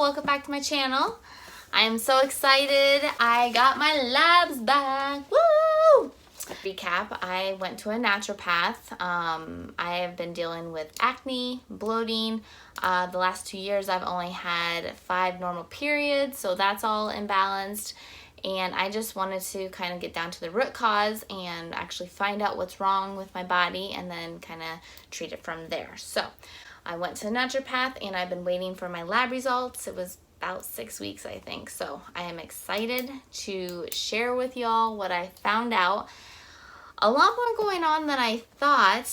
welcome back to my channel. I am so excited. I got my labs back. Woo! Recap, I went to a naturopath. I have been dealing with acne, bloating. The last 2 years I've only had 5 normal periods, so that's all imbalanced. And I just wanted to kind of get down to the root cause and actually find out what's wrong with my body and then kind of treat it from there. So I went to a naturopath and I've been waiting for my lab results. It was about 6 weeks, I think. So I am excited to share with y'all what I found out. A lot more going on than I thought,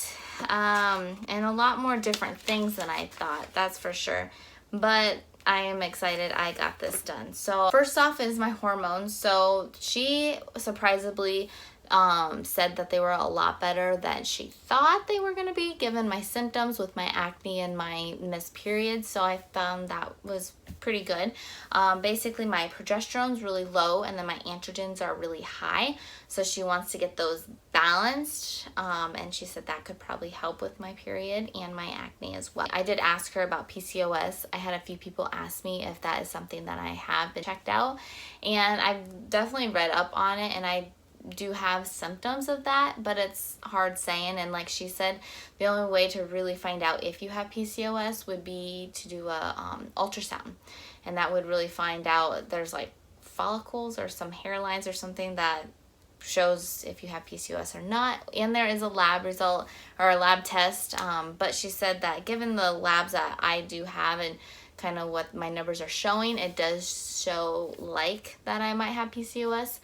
and a lot more different things than I thought, that's for sure. But I am excited I got this done. So first off is my hormones. So she surprisingly said that they were a lot better than she thought they were going to be, given my symptoms with my acne and my missed periods. So I found that was pretty good. Basically my progesterone's really low and then my androgens are really high. So she wants to get those balanced, and she said that could probably help with my period and my acne as well. I did ask her about PCOS. I had a few people ask me if that is something that I have been checked out, and I've definitely read up on it, and I do have symptoms of that, but it's hard saying. And like she said, the only way to really find out if you have PCOS would be to do a ultrasound, and that would really find out there's like follicles or some hairlines or something that shows if you have PCOS or not. And there is a lab result or a lab test, but she said that given the labs that I do have and kind of what my numbers are showing, it does show like that I might have PCOS.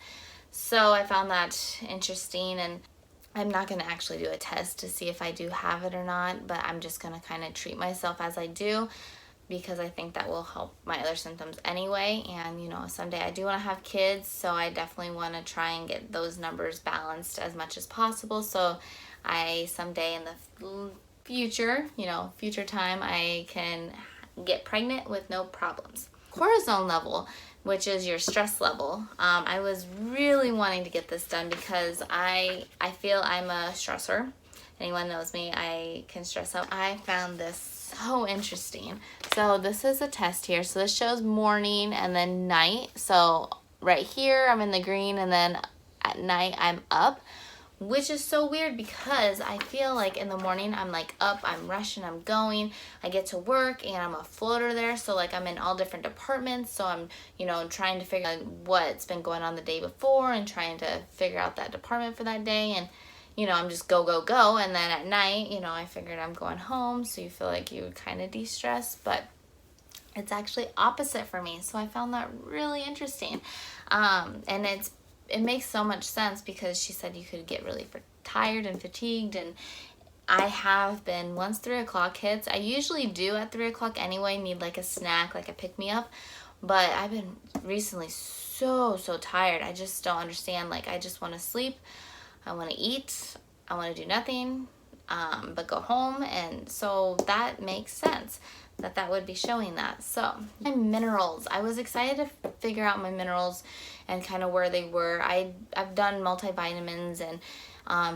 So I found that interesting, and I'm not going to actually do a test to see if I do have it or not, but I'm just going to kind of treat myself as I do, because I think that will help my other symptoms anyway. And you know, someday I do want to have kids, so I definitely want to try and get those numbers balanced as much as possible, so I someday in the future, you know, future time, I can get pregnant with no problems. Cortisol level, which is your stress level. I was really wanting to get this done because I feel I'm a stressor. Anyone knows me, I can stress out. I found this so interesting. So this is a test here. So this shows morning and then night. So right here I'm in the green, and then at night I'm up, which is so weird because I feel like in the morning I'm like up, I'm rushing, I'm going, I get to work and I'm a floater there. So like I'm in all different departments. So I'm, you know, trying to figure out what's been going on the day before and trying to figure out that department for that day. And, you know, I'm just go, go, go. And then at night, you know, I figured I'm going home. So you feel like you would kind of de-stress, but it's actually opposite for me. So I found that really interesting. And it makes so much sense because she said you could get really tired and fatigued, and I have been once 3 o'clock hits. I usually do at 3 o'clock anyway, need like a snack, like a pick-me-up, but I've been recently so tired. I just don't understand. Like, I just want to sleep, I want to eat, I want to do nothing but go home. And so that makes sense that would be showing that. So my minerals, I was excited to figure out my minerals and kind of where they were. I've done multivitamins and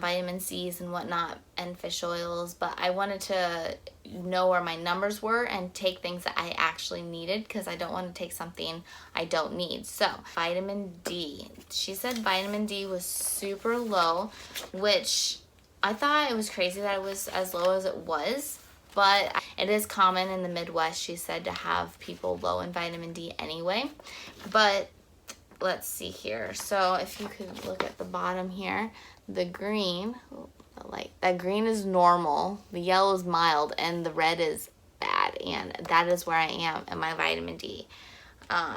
vitamin C's and whatnot and fish oils, but I wanted to know where my numbers were and take things that I actually needed, because I don't want to take something I don't need. So vitamin D, she said vitamin D was super low, which I thought it was crazy that it was as low as it was. But it is common in the Midwest, she said, to have people low in vitamin D anyway. But let's see here. So if you could look at the bottom here, the green, that green is normal, the yellow is mild, and the red is bad. And that is where I am in my vitamin D.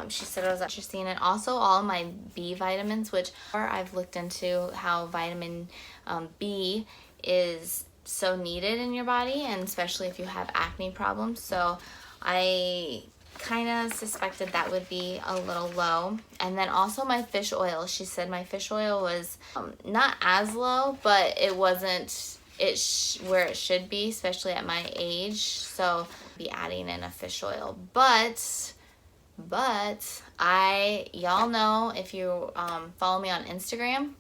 She said it was interesting. And also all my B vitamins, which I've looked into how vitamin B is so needed in your body, and especially if you have acne problems. So I kind of suspected that would be a little low. And then also my fish oil, she said my fish oil was not as low, but it wasn't where it should be, especially at my age. So I'll be adding in a fish oil. But y'all know, if you follow me on Instagram,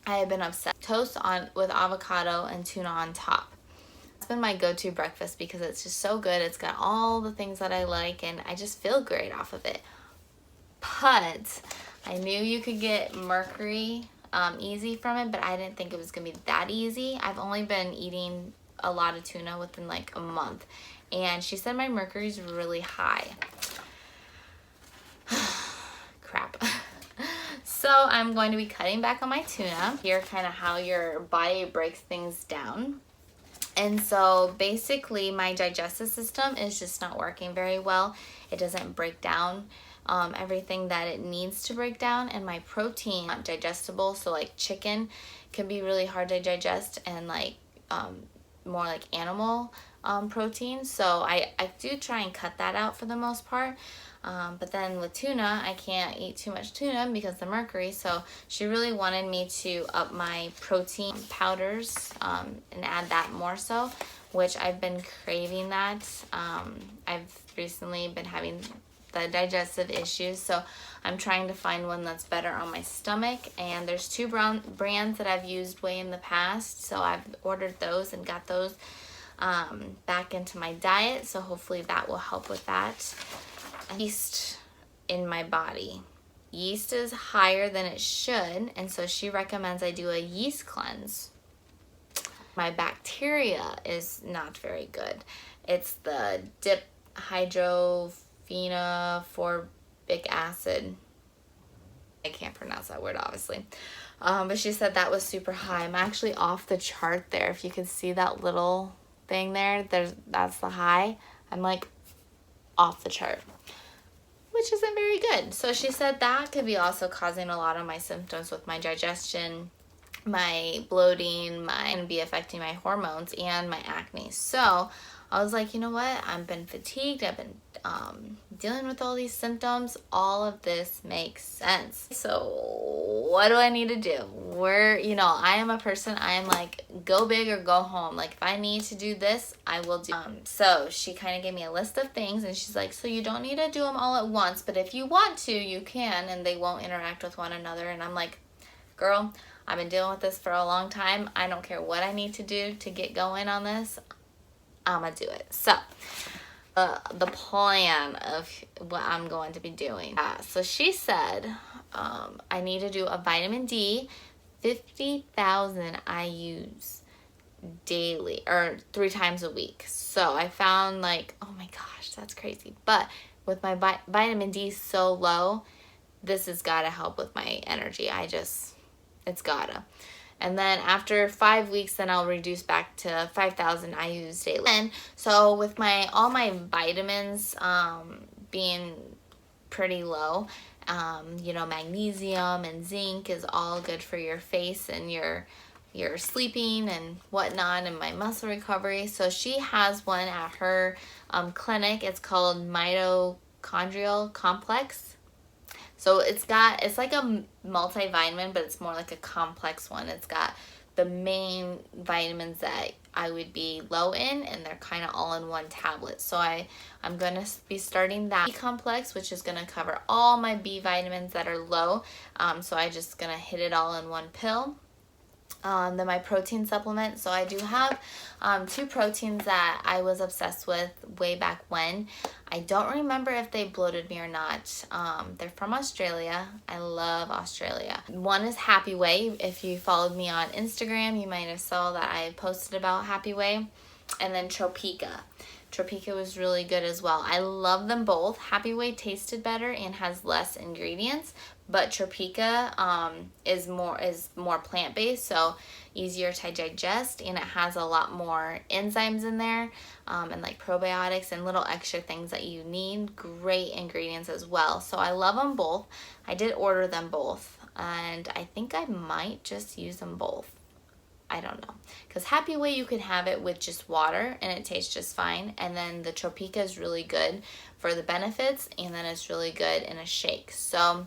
I have been obsessed. Toast with avocado and tuna on top. been my go-to breakfast because it's just so good. It's got all the things that I like, and I just feel great off of it. But I knew you could get mercury easy from it, but I didn't think it was gonna be that easy. I've only been eating a lot of tuna within like a month, and she said my mercury's really high. Crap. So I'm going to be cutting back on my tuna. Here, kind of how your body breaks things down. And so basically my digestive system is just not working very well. It doesn't break down everything that it needs to break down, and my protein not digestible. So like chicken can be really hard to digest, and like more like animal protein. So I do try and cut that out for the most part. But then with tuna, I can't eat too much tuna because of the mercury. So she really wanted me to up my protein powders and add that more so, which I've been craving that. I've recently been having the digestive issues, so I'm trying to find one that's better on my stomach. And there's two brands that I've used way in the past, so I've ordered those and got those back into my diet. So hopefully that will help with that. Yeast in my body. Yeast is higher than it should, and so she recommends I do a yeast cleanse. My bacteria is not very good. It's the dihydrophenoforbic acid. I can't pronounce that word, obviously. But she said that was super high. I'm actually off the chart there. If you can see that little thing there, that's the high. I'm like off the chart, which isn't very good. So she said that could be also causing a lot of my symptoms with my digestion, my bloating, and be affecting my hormones and my acne. So I was like, you know what? I've been fatigued. I've been dealing with all these symptoms. All of this makes sense. So what do I need to do? I am a person, I am like, go big or go home. Like, if I need to do this, I will do. So she kind of gave me a list of things, and she's like, so you don't need to do them all at once, but if you want to, you can, and they won't interact with one another. And I'm like, girl, I've been dealing with this for a long time. I don't care what I need to do to get going on this. I'm gonna do it. So the plan of what I'm going to be doing. So she said I need to do a vitamin D 50,000 IUs daily, or 3 times a week. So I found, like, oh my gosh, that's crazy. But with my vitamin D so low, this has got to help with my energy. It's gotta. And then after 5 weeks, then I'll reduce back to 5,000 IUs daily. And so with all my vitamins being pretty low, magnesium and zinc is all good for your face and your sleeping and whatnot, and my muscle recovery. So she has one at her clinic. It's called mitochondrial complex. So it's like a multivitamin, but it's more like a complex one. It's got the main vitamins that I would be low in, and they're kind of all in one tablet. So I'm going to be starting that B complex, which is going to cover all my B vitamins that are low. So I just going to hit it all in one pill. Then my protein supplement. So I do have 2 proteins that I was obsessed with way back when. I don't remember if they bloated me or not. They're from Australia. I love Australia. One is Happy Way. If you followed me on Instagram, you might have saw that I posted about Happy Way. And then Tropica. Tropica was really good as well. I love them both. Happy Way tasted better and has less ingredients, but Tropica is more plant-based, so easier to digest, and it has a lot more enzymes in there, and like probiotics and little extra things that you need. Great ingredients as well. So I love them both. I did order them both, and I think I might just use them both. I don't know, because Happy Way, you can have it with just water and it tastes just fine, and then the Tropica is really good for the benefits, and then it's really good in a shake. So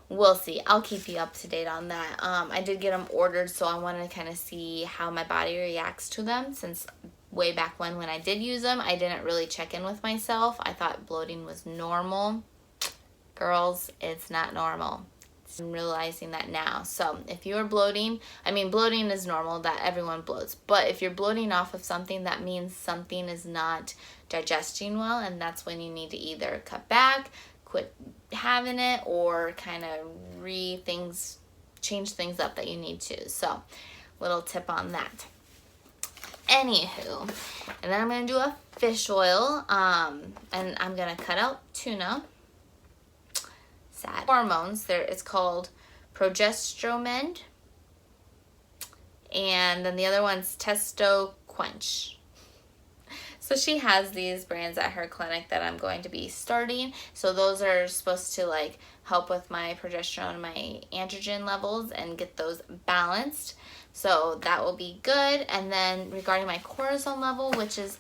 we'll see. I'll keep you up to date on that. I did get them ordered, so I wanted to kind of see how my body reacts to them, since way back when I did use them, I didn't really check in with myself. I thought bloating was normal. Girls, it's not normal. I'm realizing that now. So if you're bloating, I mean, bloating is normal, that everyone bloats. But if you're bloating off of something, that means something is not digesting well, and that's when you need to either cut back, quit having it, or kind of change things up that you need to. So little tip on that. Anywho, and then I'm going to do a fish oil, and I'm going to cut out tuna. Sad. Hormones, it's called progesterone, and then the other one's Testo Quench. So she has these brands at her clinic that I'm going to be starting. So those are supposed to like help with my progesterone and my androgen levels and get those balanced. So that will be good. And then regarding my cortisone level, which is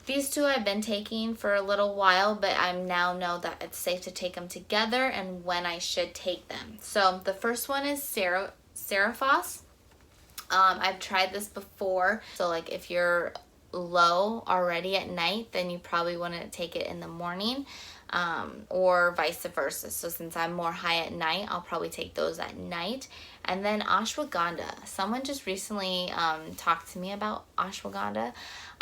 these two I've been taking for a little while, but I now know that it's safe to take them together and when I should take them. So the first one is Seriphos. I've tried this before. So like if you're low already at night, then you probably want to take it in the morning, or vice versa. So since I'm more high at night, I'll probably take those at night. And then ashwagandha. Someone just recently talked to me about ashwagandha.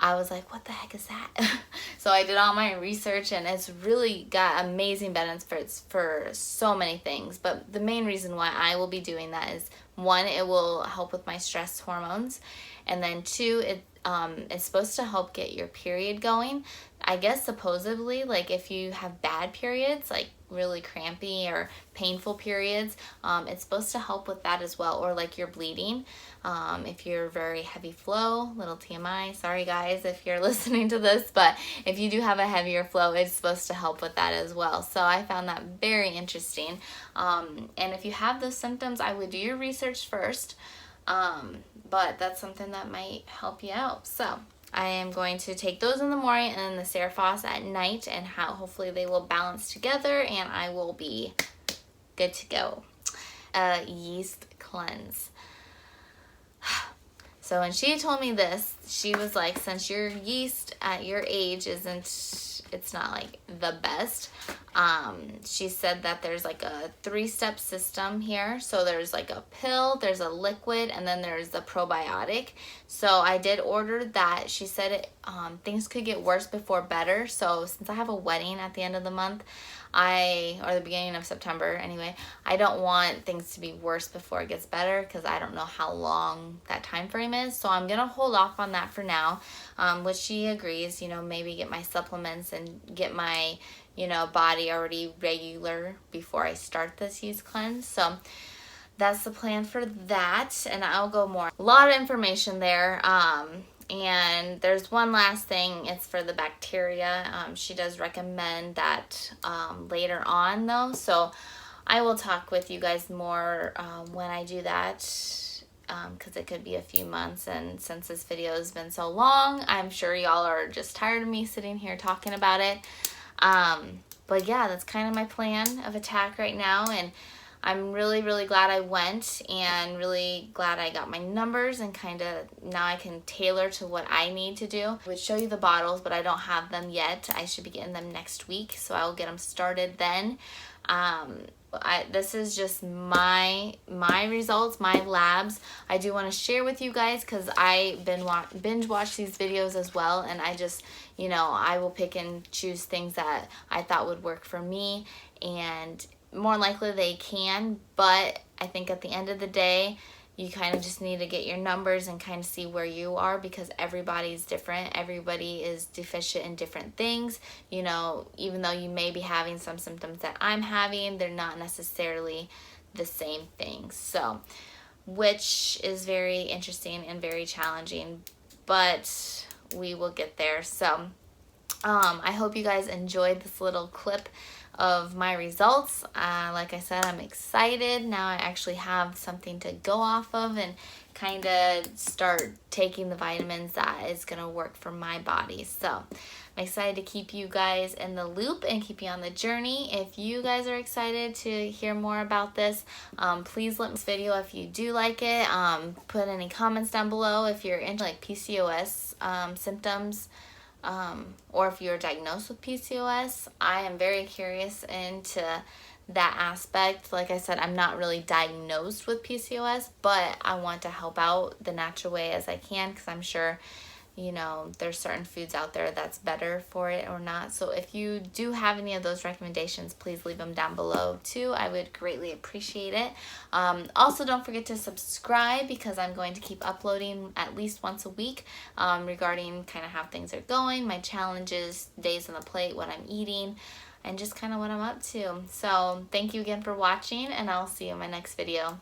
I was like, what the heck is that? So I did all my research, and it's really got amazing benefits for so many things. But the main reason why I will be doing that is, one, it will help with my stress hormones, and then two, it's supposed to help get your period going. I guess supposedly, like if you have bad periods, like really crampy or painful periods, it's supposed to help with that as well. Or like you're bleeding, if you're very heavy flow, little TMI, sorry guys if you're listening to this, but if you do have a heavier flow, it's supposed to help with that as well. So I found that very interesting. And if you have those symptoms, I would do your research first. But that's something that might help you out. So I am going to take those in the morning and then the Seriphos at night, and hopefully they will balance together and I will be good to go. Yeast cleanse. So when she told me this, she was like, since your yeast at your age it's not like the best, she said that there's like a 3-step system here. So there's like a pill, there's a liquid, and then there's the probiotic. So I did order that. She said things could get worse before better. So since I have a wedding at the end of the month, or the beginning of September anyway, I don't want things to be worse before it gets better, because I don't know how long that time frame is. So I'm gonna hold off on that for now, which she agrees, maybe get my supplements and get my body already regular before I start this yeast cleanse. So that's the plan for that, and I'll go more. A lot of information there. And there's one last thing, it's for the bacteria. She does recommend that later on though, so I will talk with you guys more when I do that, because it could be a few months, and since this video has been so long, I'm sure y'all are just tired of me sitting here talking about it. But yeah, that's kind of my plan of attack right now, and I'm really, really glad I went, and really glad I got my numbers, and kind of now I can tailor to what I need to do. I would show you the bottles, but I don't have them yet. I should be getting them next week, so I will get them started then. This is just my results, my labs. I do want to share with you guys, because I binge watch these videos as well, and I just, I will pick and choose things that I thought would work for me, and more likely they can, but I think at the end of the day, you kind of just need to get your numbers and kind of see where you are, because everybody's different. Everybody is deficient in different things. Even though you may be having some symptoms that I'm having, they're not necessarily the same things. So, which is very interesting and very challenging, but we will get there. So, I hope you guys enjoyed this little clip of my results. Like I said, I'm excited. Now I actually have something to go off of and kind of start taking the vitamins that is going to work for my body. So I'm excited to keep you guys in the loop and keep you on the journey. If you guys are excited to hear more about this, please let me know this video if you do like it. Put any comments down below if you're into like PCOS symptoms, or if you're diagnosed with PCOS. I am very curious into that aspect. Like I said, I'm not really diagnosed with PCOS, but I want to help out the natural way as I can, because I'm sure, you know, there's certain foods out there that's better for it or not. So if you do have any of those recommendations, please leave them down below too. I would greatly appreciate it. Also, don't forget to subscribe, because I'm going to keep uploading at least once a week regarding kind of how things are going, my challenges, days on the plate, what I'm eating, and just kind of what I'm up to. So thank you again for watching, and I'll see you in my next video.